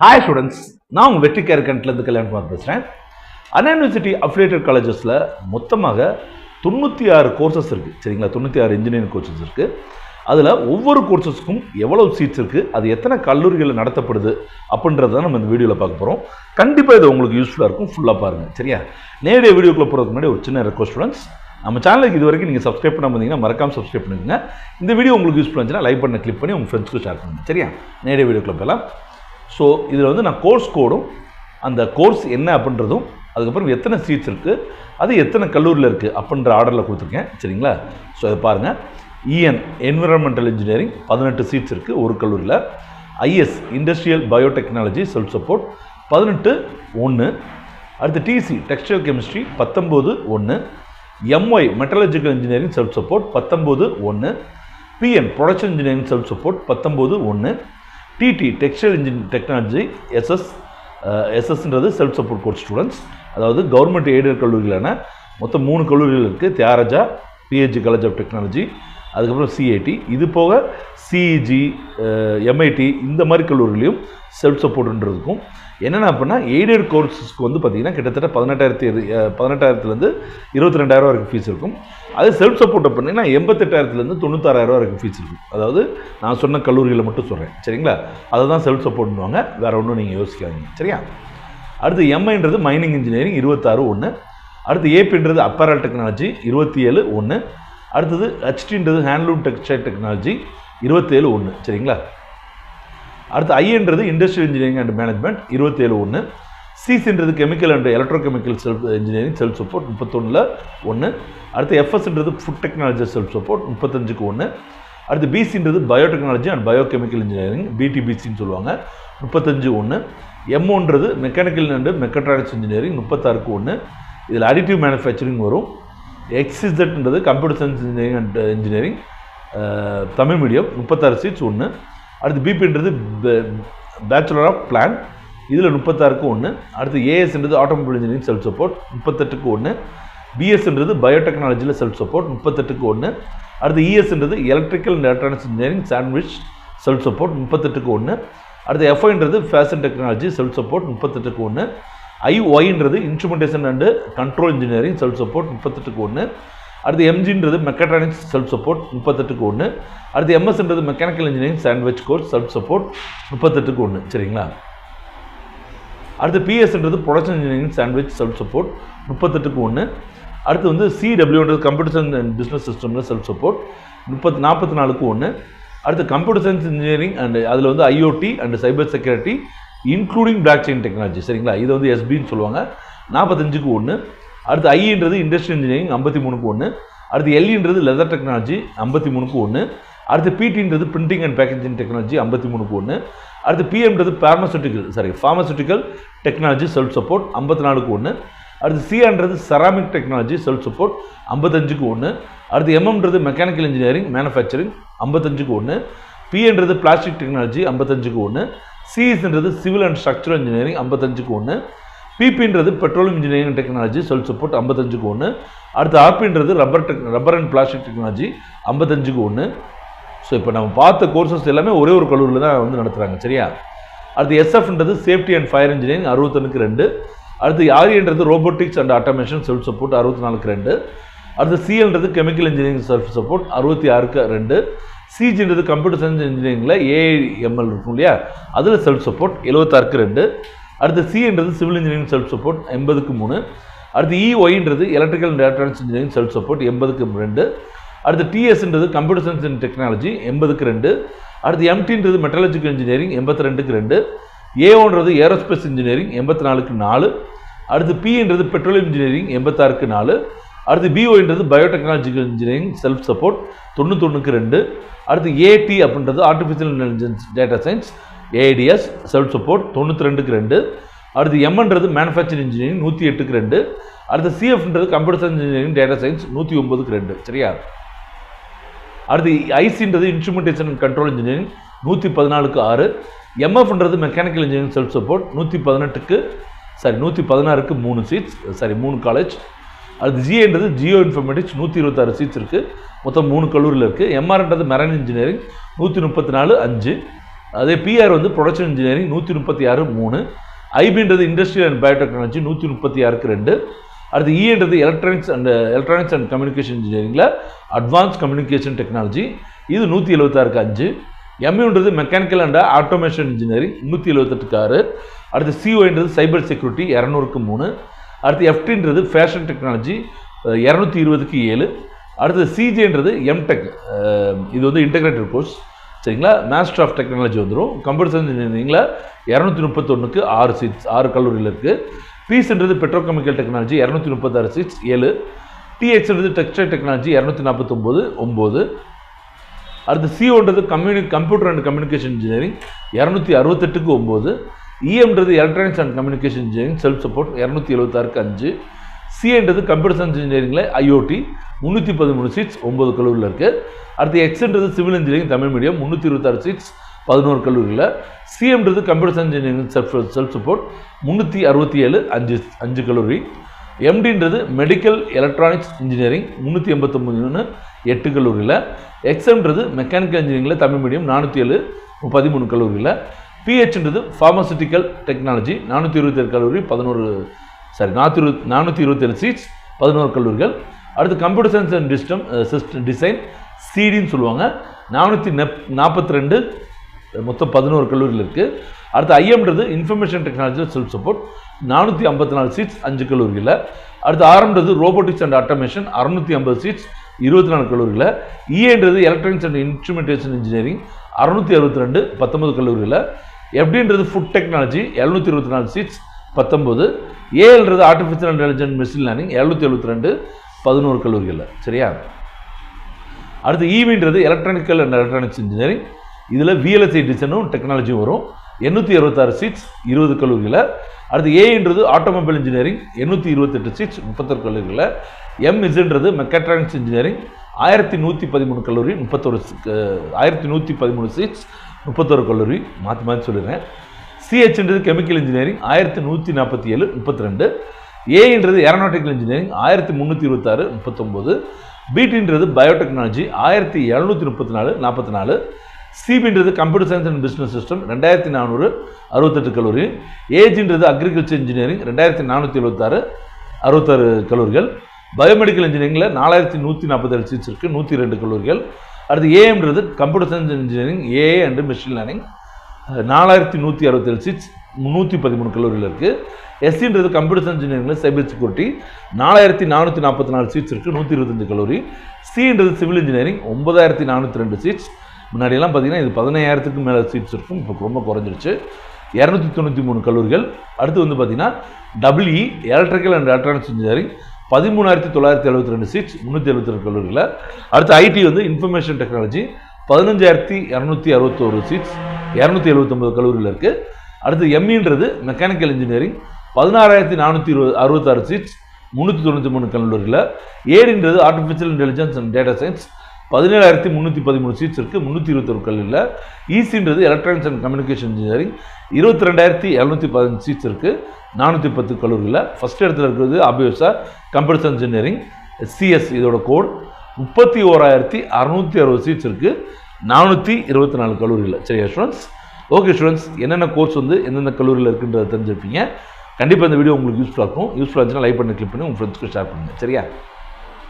Hi students, நான் உங்கள் வெற்றி கேர்கண்ட்லேருந்து கல்யாணம் பேசுகிறேன். அண்ணா யூனிவர்சிட்டி அஃபிலியேட்டட் காலேஜஸில் மொத்தமாக 96 கோர்சஸ் இருக்குது. சரிங்களா, 96 இன்ஜினியரிங் கோர்சஸ் இருக்குது. அதில் ஒவ்வொரு கோர்சஸ்க்கும் எவ்வளவு சீட்ஸ் இருக்குது, அது எத்தனை கல்லூரிகளில் நடத்தப்படுது அப்படின்றத நம்ம இந்த வீடியோவில் பார்க்க போகிறோம். கண்டிப்பாக இது உங்களுக்கு யூஸ்ஃபுல்லாக இருக்கும், ஃபுல்லாக பாருங்கள். சரியா, நேரடியாக வீடியோக்குள்ளே போகிறதுக்கு முன்னாடி ஒரு சின்ன ரெக்வஸ்ட் ஸ்டூடெண்ட்ஸ், நம்ம சேனலுக்கு இது வரைக்கும் நீங்கள் சப்ஸ்கிரைப் பண்ணாமல் இருந்தீங்கன்னா மறக்காமல் சப்ஸ்கிரைப் பண்ணுங்க. இந்த வீடியோ உங்களுக்கு யூஸ்ஃபுல்லாக இருந்துச்சுன்னா லைக் பண்ண கிளிக் பண்ணி உங்கள் ஃப்ரெண்ட்ஸ்க்கு ஷேர் பண்ணுங்கள். சரியா, நேரடியாக வீடியோக்குள்ளே போகலாம். ஸோ இதில் வந்து நான் கோர்ஸ் கோடும், அந்த கோர்ஸ் என்ன அப்படின்றதும், அதுக்கப்புறம் எத்தனை சீட்ஸ் இருக்குது, அது எத்தனை கல்லூரியில் இருக்குது அப்படின்ற ஆர்டரில் கொடுத்துருக்கேன். சரிங்களா, ஸோ அதை பாருங்கள். இஎன் என்விரான்மெண்டல் இன்ஜினியரிங் 18 சீட்ஸ் இருக்குது ஒரு கல்லூரியில். IS industrial biotechnology self support 18-1. அடுத்து DC textile chemistry 19-1. MY metallurgical engineering self support 19-1. PN production engineering self support 19-1. TT textile engineering technology எஸ்எஸ்ன்றது செல்ஃப் சப்போர்ட் கோர்ஸ் ஸ்டூடெண்ட்ஸ், அதாவது கவர்மெண்ட் எய்டட் கல்லூரிகளான மொத்தம் 3 கல்லூரிகள் இருக்குது. Thiagaraja, PSG College of Technology, அதுக்கப்புறம் CIT, இது போக சிஇஜி, எம்ஐடி, இந்த மாதிரி கல்லூரிகளையும் செல்ஃப் சப்போர்ட்ன்றதுக்கும் என்னென்ன அப்படின்னா எய்டட் கோர்ஸஸ்க்கு வந்து பார்த்திங்கன்னா கிட்டத்தட்ட 18,000 22,000 வரைக்கும் ஃபீஸ் இருக்கும். அதே செல்ஃப் சப்போர்ட் பண்ணிங்கன்னா 88,000 96,000 வரைக்கும் ஃபீஸ் இருக்கும். அதாவது நான் சொன்ன கல்லூரிகளை மட்டும் சொல்கிறேன். சரிங்களா, அதை தான் செல்ஃப் சப்போர்ட்னுவாங்க, வேறு ஒன்றும் நீங்கள் யோசிக்காதீங்க. சரியா, அடுத்து எம்ஐன்றது மைனிங் இன்ஜினியரிங் 26-1. அடுத்து ஏபின்றது அப்பேரல் டெக்னாலஜி 27-1. அடுத்தது ஹெச்டின்றது ஹேண்ட்லூம் டெக்ஸ்டைல் டெக்னாலஜி 27-1. சரிங்களா, அடுத்து ஐன்றது இண்டஸ்ட்ரியல் இன்ஜினியரிங் அண்ட் மேனேஜ்மெண்ட் 27-1. சிசின்றது chemical and electrochemical self engineering self support 31-1. அடுத்து எஃப்எஸ்ன்றது ஃபுட் டெக்னாலஜி செல்ஃப் சப்போர்ட் 35-1. அடுத்து பிசின்றது பயோடெக்னாலஜி அண்ட் பயோகெமிக்கல் இன்ஜினியரிங் பிடிபிசின்னு சொல்லுவாங்க 35-1. எம்ஓன்றது மெக்கானிக்கல் அண்ட் மெக்கட்ரானிக்ஸ் இன்ஜினியரிங் 36-1. இதில் அடிட்டிவ் மேனுஃபேக்சரிங் வரும். எக்ஸிசட்ன்றது computer science engineering and engineering Tamil medium 36 seats 1. அடுத்து பிபின்றது பேச்சுலர் ஆஃப் பிளான், இதில் 36-1. அடுத்து ஏஎஸ்ன்றது ஆட்டோமொபைல் இன்ஜினியரிங் செல்ஃப் சப்போர்ட் 38-1. பிஎஸ்ன்றது பயோடெக்னாலஜியில் செல்ஃப் சப்போர்ட் 38-1. அடுத்து இஎஸ்ன்றது electrical and electronics engineering sandwich self support 38-1. அடுத்து எஃப்ஐன்றது ஃபேஷன் டெக்னாலஜி செல்ஃப் சப்போர்ட் 38-1. ஐஒய்ன்றது instrumentation and control engineering self support 38-1. அடுத்து எம்ஜின்றது மெக்கட்ரானிக்ஸ் செல்ஃப் சப்போர்ட் 38-1. அடுத்து எம்எஸ்ன்றது mechanical engineering sandwich course self support 38-1. சரிங்களா, அடுத்து பிஎஸ்ன்றது production engineering sandwich self support 38-1. அடுத்து வந்து சிடபிள்யூன்றது கம்ப்யூட்டர் சயின்ஸ் அண்ட் பிஸ்னஸ் சிஸ்டமில் செல்ஃப் சப்போர்ட் 44-1. அடுத்து கம்ப்யூட்டர் சயின்ஸ் இன்ஜினியரிங் அண்ட் அதில் வந்து IoT and cyber security including blockchain technology. சரிங்களா, இது வந்து எஸ்பின்னு சொல்லுவாங்க 45-1. அடுத்து ஐன்றது இண்டஸ்ட்ரியல் இன்ஜினியரிங் 53-1. அடுத்து எல்இன்றது லெதர் டெக்னாலஜி 53-1. அடுத்து பிடின்றது பிரிண்டிங் அண்ட் பேக்கேஜிங் டெக்னாலஜி 53-1. அடுத்து பிஎம்ன்றது ஃபார்மசூட்டிக்கல் டெக்னாலஜி செல்ஃப் சப்போர்ட் 54-1. அடுத்து சிஆன்றது செராமிக் டெக்னாலஜி செல்ஃப் சப்போர்ட் 55-1. அடுத்து எம்எம்ன்றது மெக்கானிக்கல் இன்ஜினியரிங் மேனுஃபேக்சரிங் 55-1. பிஎன்றது பிளாஸ்டிக் டெக்னாலஜி 55-1. சிஇஸ்ன்றது சிவில் அண்ட் ஸ்ட்ரக்சரல் இன்ஜினியரிங் 55-1. பிபின்றது petroleum engineering technology self support 55-1. அடுத்து ஆர்பின்றது rubber and plastic technology 55-1. So இப்போ நம்ம பார்த்த கோர்சஸ் எல்லாமே ஒரே ஒரு கல்லூரியில் தான் வந்து நடத்துகிறாங்க. சரியா, அடுத்து எஸ்எஃப்ன்றது சேஃப்டி அண்ட் ஃபயர் இன்ஜினியரிங் 61-2. அடுத்து ஆர்இன்றது robotics and automation self support 64-2. அடுத்து சிஎல்ன்றது கெமிக்கல் இன்ஜினியரிங் செல்ஃப் சப்போர்ட் 66-2. சிஜின்றது கம்ப்யூட்டர் சயின்ஸ் இன்ஜினியரிங்கில் ஏஐஎம்எல் இருக்கும் இல்லையா, அதில் செல்ஃப் சப்போர்ட் 76-2. அடுத்து சின்றது சிவில் இன்ஜினியரிங் செல்ஃப் சப்போர்ட் 80-3. அடுத்து இஒய்ன்றது electrical and electronics engineering self support 80-2. அடுத்து டிஎஸ்ன்றது கம்ப்யூட்டர் சயின்ஸ் அண்ட் டெக்னாலஜி 80-2. அடுத்து எம்டின்றது மெட்டலர்ஜிக்கல் இன்ஜினியரிங் 82-2. ஏஓன்றது ஏரோஸ்பேஸ் இன்ஜினியரிங் 84-4. அடுத்து பின்றது பெட்ரோலியம் இன்ஜினியரிங் 86-4. அடுத்து பிஓன்றது பயோடெக்னாலஜிக்கல் இன்ஜினியரிங் செல்ஃப் சப்போர்ட் 91-2. அடுத்து ஏடி அப்படின்றது artificial intelligence data science AIDS self support 92-2. அடுத்து எம்ன்றது மேனுஃபேக்சரிங் இன்ஜினியரிங் 108-2. அடுத்து சிஎஃப்ன்றது computer science engineering data science 109-2. சரியா, அடுத்து ஐசின்றது இன்ஸ்ட்ருமெண்டேஷன் அண்ட் கண்ட்ரோல் இன்ஜினியரிங் 114-6. எம்எஃப்ன்றது mechanical engineering self support 116-3 seats, 3 college. அடுத்து ஜிஏன்றது ஜியோ இன்ஃபர்மேட்டிக்ஸ் 126 சீட்ஸ் இருக்குது, மொத்தம் 3 கல்லூரியில் இருக்குது. எம்ஆர்ன்றது மெரைன் இன்ஜினியரிங் 134-5. அதே பிஆர் வந்து ப்ரொடக்ஷன் இன்ஜினியரிங் 136 3. ஐபின்றது இண்டஸ்ட்ரியல் அண்ட் பயோடெக்னாலஜி 136க்கு 2. அடுத்து இன்றது எலக்ட்ரானிக்ஸ் அண்ட் கம்யூனிகேஷன் இன்ஜினியரிங்கில் அட்வான்ஸ் கம்யூனிகேஷன் டெக்னாலஜி, இது 176க்கு 5. எம்யூன்றது மெக்கானிக்கல் அண்ட் ஆட்டோமேஷன் இன்ஜினியரிங் 178க்கு 6. அடுத்து சிஓன்றது சைபர் செக்யூரிட்டி 200க்கு 3. அடுத்து எஃப்டின்றது ஃபேஷன் டெக்னாலஜி 220க்கு 7. அடுத்து சிஜேன்றது எம்டெக், இது வந்து இன்டெகிரேட்டட் கோர்ஸ் சரிங்களா. மாஸ்டர் ஆஃப் டெக்னாலஜி வந்துடும். கம்ப்யூட்டர் சயின்ஸ் இன்ஜினியரிங்கில் 231க்கு 6 சீட்ஸ் 6 கல்லூரியில் இருக்குது. பீஸ்ன்றது பெட்ரோகெமிக்கல் டெக்னாலஜி 236 சீட்ஸ் 7. டிஎக்ஸ்ன்றது டெக்ஸ்டைல் டெக்னாலஜி 249 9. அடுத்து சிஓன்றது கம்ப்யூட்டர் அண்ட் கம்யூனிகேஷன் இன்ஜினியரிங் 268க்கு 9. இஎம்ன்றது electronics and communication engineering self support 276க்கு 5. சிஏன்றது கம்ப்யூட்டர் சயின்ஸ் இன்ஜினியரிங்கில் ஐஓடி 313 சீட்ஸ் 9 கல்லூரியில் இருக்குது. அடுத்து எக்ஸ்ன்றது civil engineering Tamil medium 326 seats 11 கல்லூரியில். சிஎம்ன்றது computer science engineering self support 367 5 கல்லூரி. எம்டின்றது மெடிக்கல் எலக்ட்ரானிக்ஸ் இன்ஜினியரிங் 389 8 கல்லூரியில். எக்ஸ்எம்ன்றது மெக்கானிக்கல் இன்ஜினியரிங்கில் தமிழ் மீடியம் 407 13 கல்லூரியில். பிஹெச்ன்றது ஃபார்மசூட்டிக்கல் டெக்னாலஜி 427 கல்லூரி 427 சீட்ஸ் 11 கல்லூரிகள். அடுத்து computer science and system design சிடின்னு சொல்லுவாங்க 442 மொத்தம் 11 கல்லூரியில் இருக்குது. அடுத்து ஐஎம்ன்றது information technology self support 454 seats 5 கல்லூரிகளில். அடுத்து ஆர்எம்ன்றது ரோபோட்டிக்ஸ் அண்ட் ஆட்டோமேஷன் 650 சீட்ஸ் 24 கல்லூரியில். இஏன்றது எலக்ட்ரானிக்ஸ் அண்ட் இன்ஸ்ட்ருமெண்டேஷன் இன்ஜினியரிங் 662 19 கல்லூரியில். எஃப்டின்றது ஃபுட் டெக்னாலஜி 724 சீட்ஸ் 19. ஏஎல்ன்றது ஆர்டிஃபிஷியல் இன்டெலிஜென்ஸ் மெஷின் லேர்னிங் 772 11 கல்லூரிகளில் சரியா. அடுத்து ஈவின்றது எலக்ட்ரானிக்கல் அண்ட் எலக்ட்ரானிக்ஸ் இன்ஜினியரிங், இதில் விஎல்எஸ்ஐ டிசைனும் டெக்னாலஜியும் வரும் 866 சீட்ஸ் 20 கல்லூரிகளில். அடுத்து ஏன்றது ஆட்டோமொபைல் இன்ஜினியரிங் 828 சீட்ஸ் 31 கல்லூரிகளில். எம்இஸ்ன்றது மெக்காட்ரானிக்ஸ் இன்ஜினியரிங் 1113 கல்லூரி 1113 சீட்ஸ் 31 கல்லூரி மாற்றி சொல்லிடுறேன். சிஹெச்ன்றது கெமிக்கல் இன்ஜினியரிங் 1147 32. ஏன்றது ஏரோநாட்டிக்கல் இன்ஜினியரிங் 1326 39. பிடின்றது பயோடெக்னாலஜி 1734 44. சிபின்றது computer science and business system 2400 68 கல்லூரி. ஏஜின்றது அக்ரிகல்ச்சர் இன்ஜினியரிங் 2476 66 கல்லூரிகள். பயோமெடிக்கல் இன்ஜினியரிங்கில் 4147 சீட்ஸ் இருக்குது 102 கல்லூரிகள். அடுத்து ஏஎம்ன்றது computer science engineering AI and machine learning 4167 seats 313 கல்லூரியில் இருக்குது. எஸ்சின்றது கம்ப்யூட்டர் சயின்ஸ் இன்ஜினியரிங்கில் சைபர் செக்யூரிட்டி 4444 சீட்ஸ் இருக்குது 125 கல்லூரி. சின்றது சிவில் இன்ஜினியரிங் 9402 சீட்ஸ். முன்னாடியெல்லாம் பார்த்தீங்கன்னா இது 15000க்கு மேலே சீட்ஸ் இருக்கும், இப்போ ரொம்ப குறைஞ்சிருச்சு 293 கல்லூரிகள். அடுத்து வந்து பார்த்தீங்கன்னா double E electrical and electronics engineering 13972 seats 372 கல்லூரியில். அடுத்து ஐடி வந்து இன்ஃபர்மேஷன் டெக்னாலஜி 15261 சீட்ஸ் 279 கல்லூரியில் இருக்குது. அடுத்து எம்இன்றது மெக்கானிக்கல் இன்ஜினியரிங் 16466 சீட்ஸ் 393 கல்லூரியில். ஏடின்றது artificial intelligence and data science 17313 seats இருக்குது 321 கல்லூரியில். இசின்றது electronics and communication engineering 22715 seats இருக்குது 410 கல்லூரியில். ஃபஸ்ட் இடத்துல இருக்கிறது ஆப்வியஸா கம்ப்யூட்டர் சயின்ஸ் இன்ஜினியரிங் சிஎஸ், இதோட கோட் 31660 சீட்ஸ் இருக்குது 424 கல்லூரியில் சரியா ஸ்டூடெண்ட்ஸ். ஓகே ஸ்டூடெண்ட்ஸ், என்னென்ன கோர்ஸ் வந்து எந்தெந்த கல்லூரியில் இருக்குன்றதை தெரிஞ்சிருப்பீங்க. கண்டிப்பாக இந்த வீடியோ உங்களுக்கு யூஸ்ஃபுல்லாக இருக்கும். யூஸ்ஃபுல்லாக இருந்துச்சுன்னா லைக் பண்ணி கிளிக் பண்ணி உங்கள் ஃப்ரெண்ட்ஸ்க்கு ஷேர் பண்ணுங்கள் சரியா.